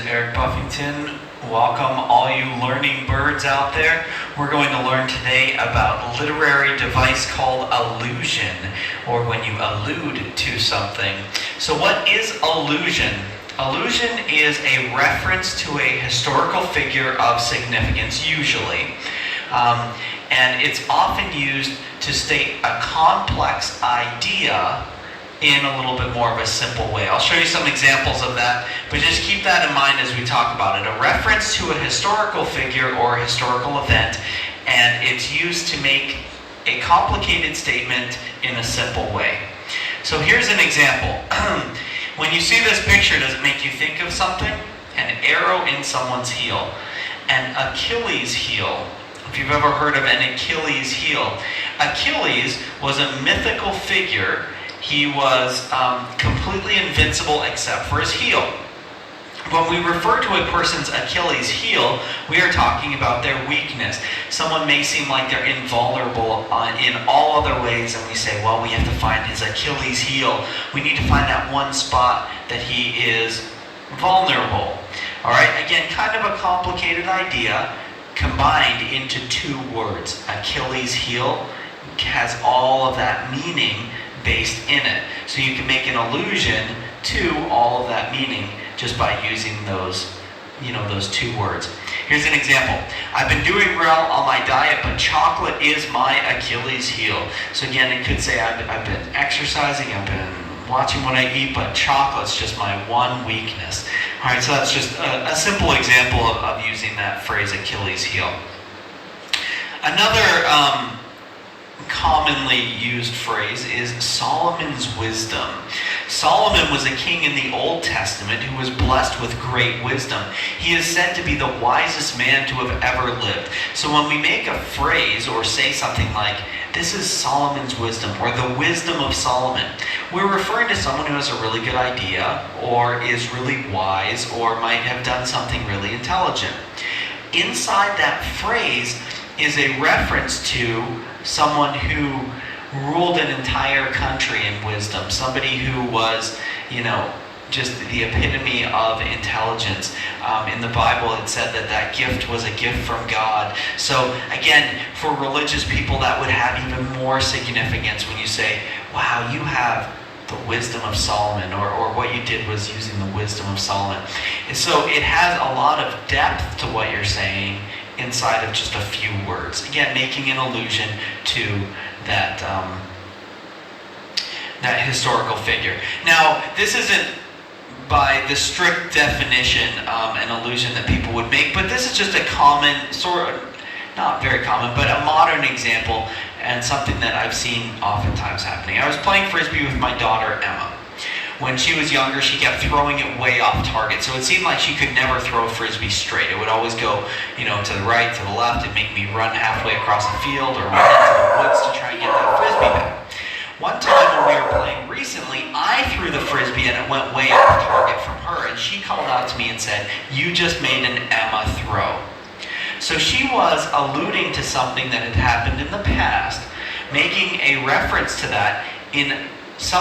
Eric Buffington. Welcome all you learning birds out there. We're going to learn today about a literary device called allusion, or when you allude to something. So what is allusion? Allusion is a reference to a historical figure of significance, usually. And it's often used to state a complex idea in a little bit more of a simple way. I'll show you some examples of that, but just keep that in mind as we talk about it. A reference to a historical figure or a historical event, and it's used to make a complicated statement in a simple way. So here's an example. When you see this picture, does it make you think of something? An arrow in someone's heel. An Achilles heel. If you've ever heard of an Achilles heel. Achilles was a mythical figure. He was completely invincible except for his heel. When we refer to a person's Achilles heel, we are talking about their weakness. Someone may seem like they're invulnerable in all other ways, and we say, well, we have to find his Achilles heel. We need to find that one spot that he is vulnerable. All right, again, kind of a complicated idea combined into two words. Achilles heel has all of that meaning based in it. So you can make an allusion to all of that meaning just by using those, those two words. Here's an example. I've been doing well on my diet, but chocolate is my Achilles heel. So again, it could say I've been exercising, I've been watching what I eat, but chocolate's just my one weakness. All right, so that's just a simple example of using that phrase Achilles heel. Another commonly used phrase is Solomon's wisdom. Solomon was a king in the Old Testament who was blessed with great wisdom. He is said to be the wisest man to have ever lived. So when we make a phrase or say something like, this is Solomon's wisdom, or the wisdom of Solomon, we're referring to someone who has a really good idea, or is really wise, or might have done something really intelligent. Inside that phrase is a reference to someone who ruled an entire country in wisdom, somebody who was, just the epitome of intelligence. In the Bible, it said that gift was a gift from God. So again, for religious people, that would have even more significance when you say, wow, you have the wisdom of Solomon, or what you did was using the wisdom of Solomon. And so it has a lot of depth to what you're saying inside of just a few words. Again, making an allusion to that historical figure. Now, this isn't by the strict definition an allusion that people would make, but this is just a common, not very common, but a modern example, and something that I've seen oftentimes happening. I was playing Frisbee with my daughter, Emma. When she was younger, she kept throwing it way off target. So it seemed like she could never throw a Frisbee straight. It would always go, to the right, to the left. It'd make me run halfway across the field or run into the woods to try and get that Frisbee back. One time when we were playing recently, I threw the Frisbee and it went way off target from her. And she called out to me and said, you just made an Emma throw. So she was alluding to something that had happened in the past, making a reference to that in some